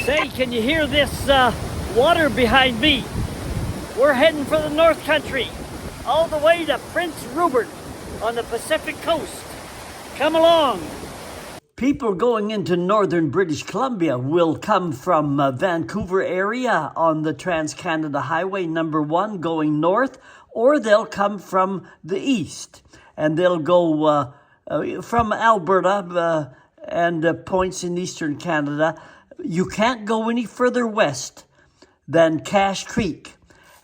Say, can you hear this water behind me? We're heading for the North Country, all the way to Prince Rupert on the Pacific coast. Come along. People going into northern British Columbia will come from Vancouver area on the Trans-Canada Highway number 1 going north, or they'll come from the east, and they'll go from Alberta and points in eastern Canada. You can't go any further west than Cache Creek,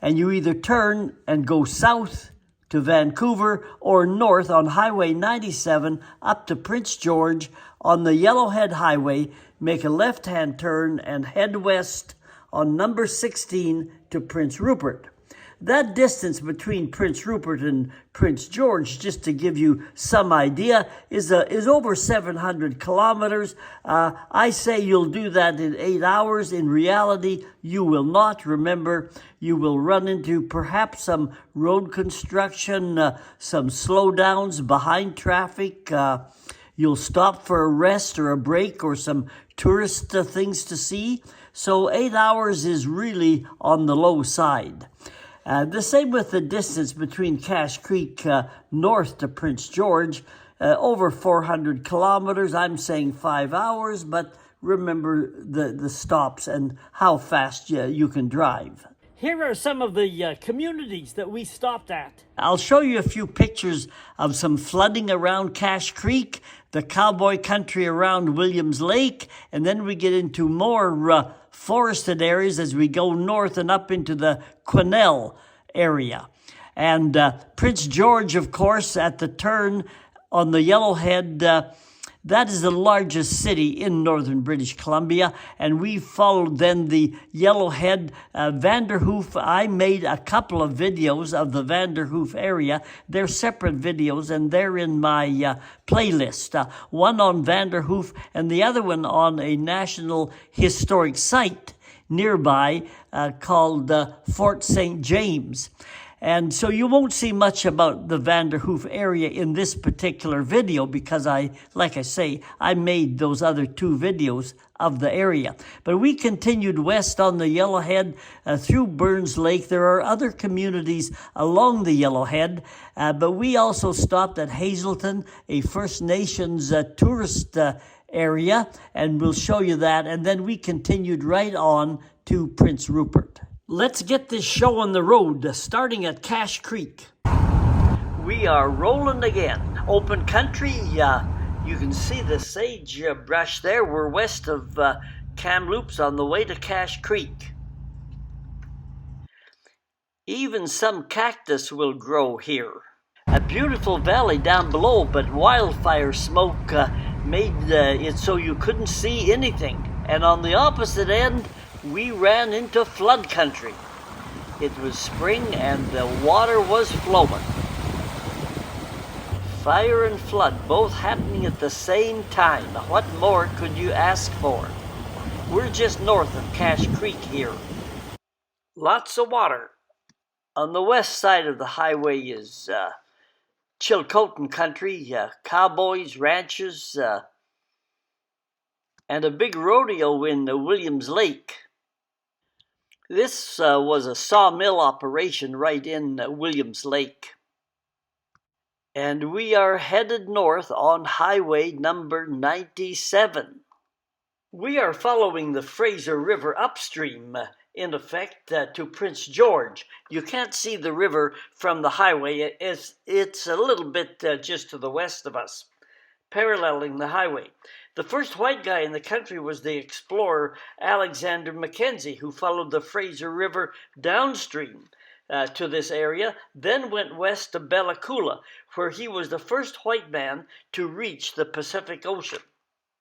and you either turn and go south to Vancouver or north on Highway 97 up to Prince George on the Yellowhead Highway, make a left-hand turn and head west on number 16 to Prince Rupert. That distance between Prince Rupert and Prince George, just to give you some idea, is over 700 kilometers. I say you'll do that in 8 hours. In reality, you will not. Remember, you will run into perhaps some road construction, some slowdowns behind traffic. You'll stop for a rest or a break or some tourist things to see. So 8 hours is really on the low side. The same with the distance between Cache Creek north to Prince George, over 400 kilometers. I'm saying 5 hours, but remember the stops and how fast you can drive. Here are some of the communities that we stopped at. I'll show you a few pictures of some flooding around Cache Creek, the cowboy country around Williams Lake, and then we get into more forested areas as we go north and up into the Quesnel area. And Prince George, of course, at the turn on the Yellowhead, that is the largest city in northern British Columbia, and we followed then the Yellowhead, Vanderhoof. I made a couple of videos of the Vanderhoof area. They're separate videos, and they're in my playlist. One on Vanderhoof and the other one on a National Historic Site nearby called Fort St. James. And so you won't see much about the Vanderhoof area in this particular video because like I say, I made those other 2 videos of the area. But we continued west on the Yellowhead through Burns Lake. There are other communities along the Yellowhead, but we also stopped at Hazelton, a First Nations tourist area, and we'll show you that. And then we continued right on to Prince Rupert. Let's get this show on the road, starting at Cache Creek. We are rolling again. Open country. You can see the sagebrush there. We're west of Kamloops on the way to Cache Creek. Even some cactus will grow here. A beautiful valley down below, but wildfire smoke made it so you couldn't see anything. And on the opposite end, we ran into flood country. It was spring and the water was flowing. Fire and flood both happening at the same time. What more could you ask for? We're just north of Cache Creek here. Lots of water. On the west side of the highway is Chilcotin country, cowboys, ranches, and a big rodeo in Williams Lake. This was a sawmill operation right in Williams Lake. And we are headed north on highway number 97. We are following the Fraser River upstream, in effect, to Prince George. You can't see the river from the highway. It's a little bit just to the west of us, paralleling the highway. The first white guy in the country was the explorer Alexander Mackenzie, who followed the Fraser River downstream to this area, then went west to Bella Coola, where he was the first white man to reach the Pacific Ocean.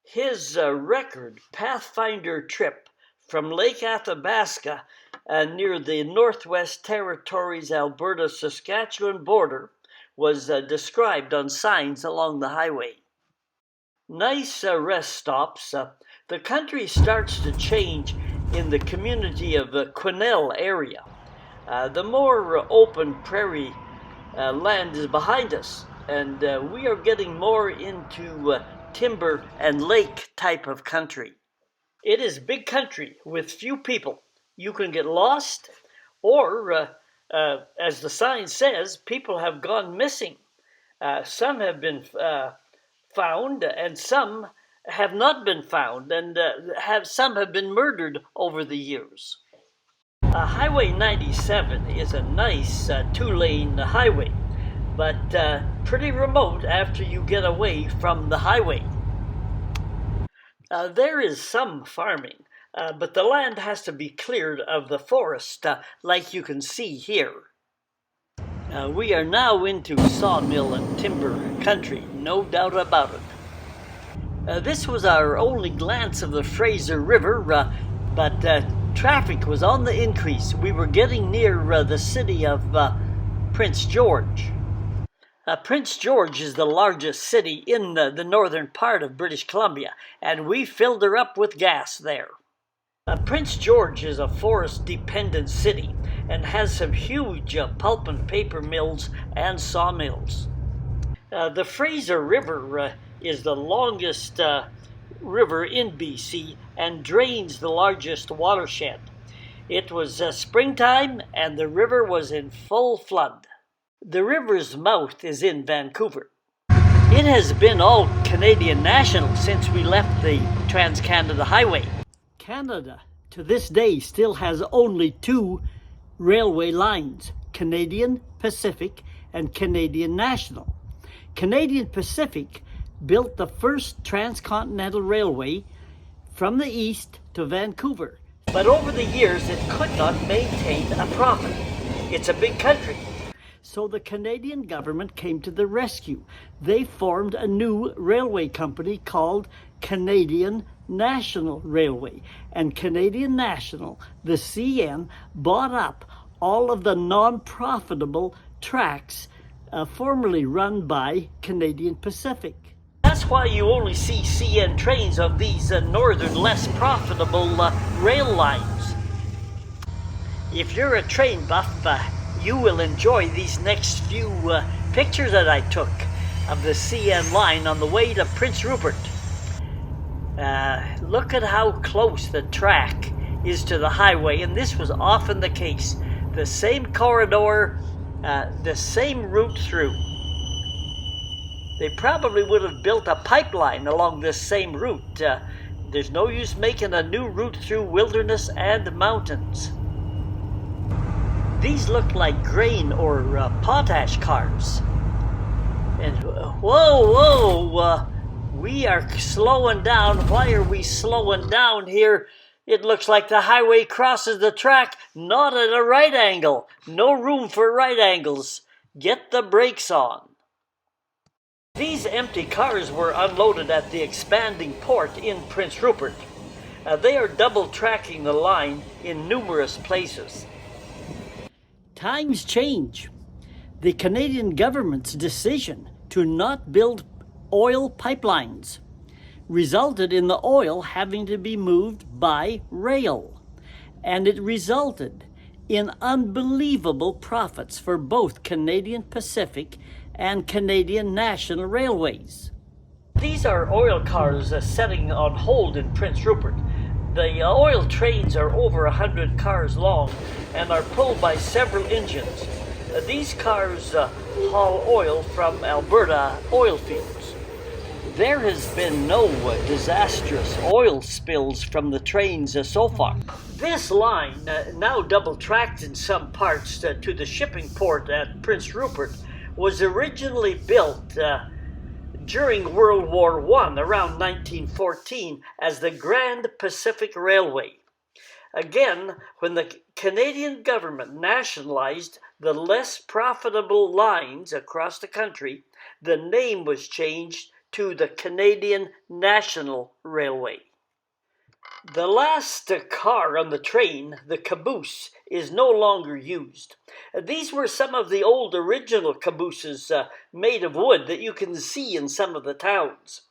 His record Pathfinder trip from Lake Athabasca near the Northwest Territories Alberta-Saskatchewan border was described on signs along the highway. Nice rest stops. The country starts to change in the community of the Quesnel area. The more open prairie land is behind us, and we are getting more into timber and lake type of country. It is big country with few people. You can get lost, or, as the sign says, people have gone missing. Some have been found, and some have not been found, and some have been murdered over the years. Highway 97 is a nice two-lane highway, but pretty remote after you get away from the highway. There is some farming, but the land has to be cleared of the forest, like you can see here. We are now into sawmill and timber country, no doubt about it. This was our only glance of the Fraser River, but traffic was on the increase. We were getting near the city of Prince George. Prince George is the largest city in the northern part of British Columbia, and we filled her up with gas there. Prince George is a forest-dependent city and has some huge pulp and paper mills and sawmills. The Fraser River is the longest river in BC and drains the largest watershed. It was springtime and the river was in full flood. The river's mouth is in Vancouver. It has been all Canadian national since we left the Trans-Canada Highway. Canada, to this day, still has only two railway lines, Canadian Pacific and Canadian National. Canadian Pacific built the first transcontinental railway from the east to Vancouver, but over the years it could not maintain a profit. It's a big country. So the Canadian government came to the rescue. They formed a new railway company called Canadian National Railway. And Canadian National, the CN, bought up all of the non-profitable tracks formerly run by Canadian Pacific. That's why you only see CN trains on these northern, less profitable rail lines. If you're a train buff, you will enjoy these next few pictures that I took of the CN line on the way to Prince Rupert. Look at how close the track is to the highway, and this was often the case. The same corridor, the same route through. They probably would have built a pipeline along this same route. There's no use making a new route through wilderness and mountains. These look like grain or potash cars. And whoa, we are slowing down. Why are we slowing down here? It looks like the highway crosses the track, not at a right angle. No room for right angles. Get the brakes on. These empty cars were unloaded at the expanding port in Prince Rupert. They are double tracking the line in numerous places. Times change. The Canadian government's decision to not build oil pipelines resulted in the oil having to be moved by rail. And it resulted in unbelievable profits for both Canadian Pacific and Canadian National Railways. These are oil cars setting on hold in Prince Rupert. The oil trains are over 100 cars long and are pulled by several engines. These cars haul oil from Alberta oil fields. There has been no disastrous oil spills from the trains so far. This line, now double-tracked in some parts to the shipping port at Prince Rupert, was originally built during World War I, around 1914, as the Grand Pacific Railway. Again, when the Canadian government nationalized the less profitable lines across the country, the name was changed to the Canadian National Railway. The last car on the train, the caboose, is no longer used. These were some of the old original cabooses made of wood that you can see in some of the towns.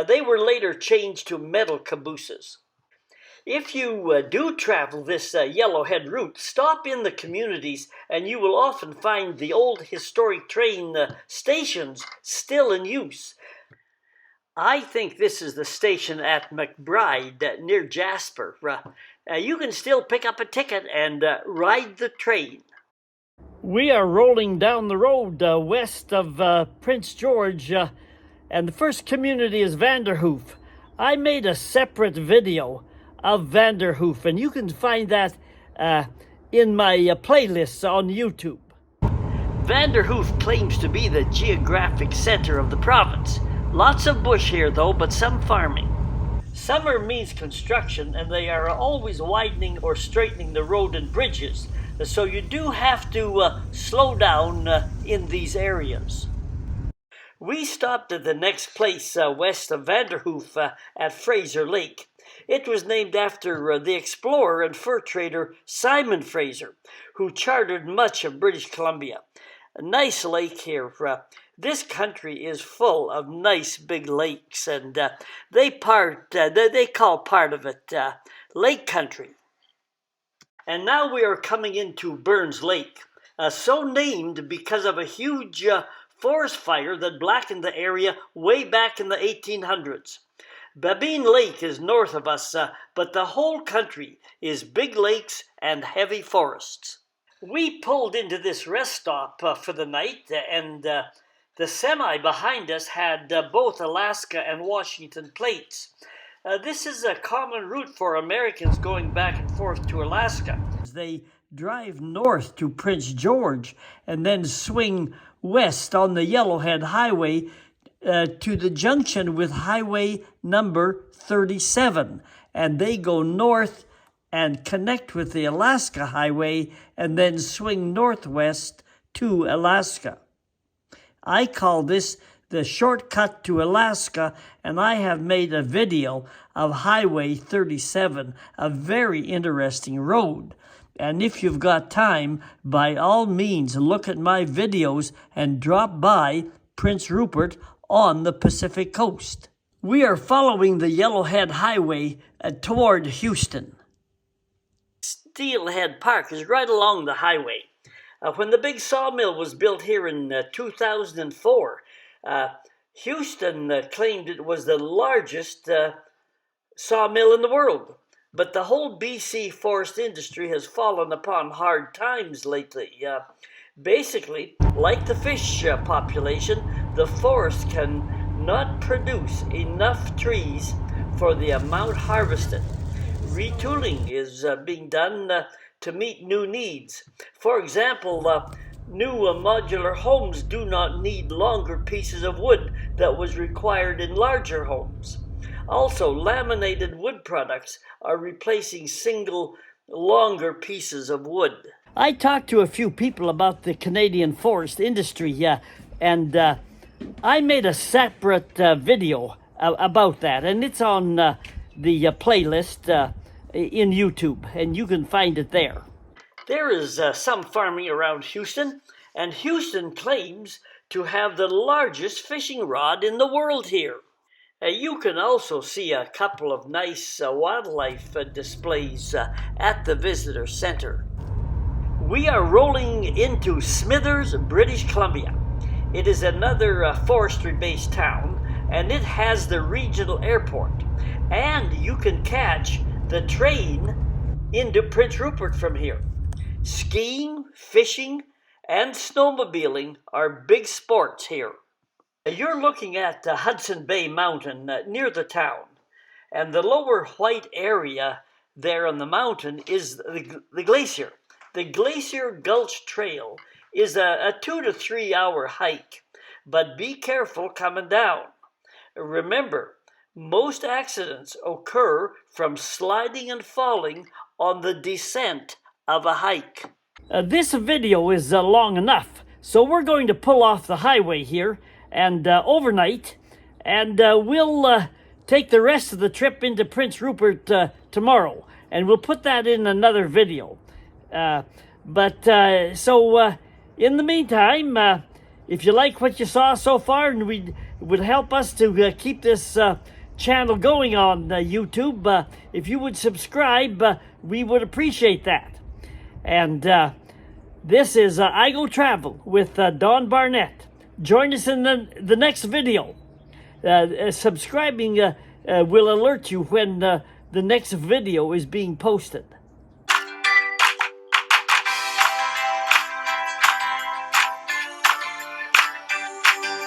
They were later changed to metal cabooses. If you do travel this Yellowhead route, stop in the communities and you will often find the old historic train stations still in use. I think this is the station at McBride near Jasper. You can still pick up a ticket and ride the train. We are rolling down the road west of Prince George, and the first community is Vanderhoof. I made a separate video of Vanderhoof, and you can find that in my playlists on YouTube. Vanderhoof claims to be the geographic center of the province. Lots of bush here though, but some farming. Summer means construction, and they are always widening or straightening the road and bridges, so you do have to slow down in these areas. We stopped at the next place west of Vanderhoof at Fraser Lake. It was named after the explorer and fur trader Simon Fraser, who charted much of British Columbia. A nice lake here. This country is full of nice big lakes, and they call part of it lake country. And now we are coming into Burns Lake, so named because of a huge forest fire that blackened the area way back in the 1800s. Babine Lake is north of us, but the whole country is big lakes and heavy forests. We pulled into this rest stop for the night, and the semi behind us had both Alaska and Washington plates. This is a common route for Americans going back and forth to Alaska. They drive north to Prince George and then swing west on the Yellowhead Highway to the junction with Highway number 37. And they go north and connect with the Alaska Highway and then swing northwest to Alaska. I call this the shortcut to Alaska, and I have made a video of Highway 37, a very interesting road. And if you've got time, by all means, look at my videos and drop by Prince Rupert on the Pacific Coast. We are following the Yellowhead Highway toward Houston. Steelhead Park is right along the highway. When the big sawmill was built here in 2004, Houston claimed it was the largest sawmill in the world. But the whole BC forest industry has fallen upon hard times lately. Basically, like the fish population, the forest can not produce enough trees for the amount harvested. Retooling is being done to meet new needs. For example, new modular homes do not need longer pieces of wood that was required in larger homes. Also, laminated wood products are replacing single, longer pieces of wood. I talked to a few people about the Canadian forest industry, and I made a separate video about that, and it's on the playlist in YouTube, and you can find it there. There is some farming around Houston, and Houston claims to have the largest fishing rod in the world here. You can also see a couple of nice wildlife displays at the visitor center. We are rolling into Smithers, British Columbia. It is another forestry-based town, and it has the regional airport. And you can catch the train into Prince Rupert from here. Skiing, fishing, and snowmobiling are big sports here. You're looking at Hudson Bay Mountain near the town, and the lower white area there on the mountain is the glacier. The Glacier Gulch Trail is a 2 to 3 hour hike, but be careful coming down. Remember, most accidents occur from sliding and falling on the descent of a hike. This video is long enough, so we're going to pull off the highway here and overnight, and we'll take the rest of the trip into Prince Rupert tomorrow, and we'll put that in another video. So in the meantime, if you like what you saw so far, and would help us to keep this channel going on YouTube, if you would subscribe, we would appreciate that. And this is I Go Travel with Don Barnett. Join us in the next video. Subscribing will alert you when the next video is being posted.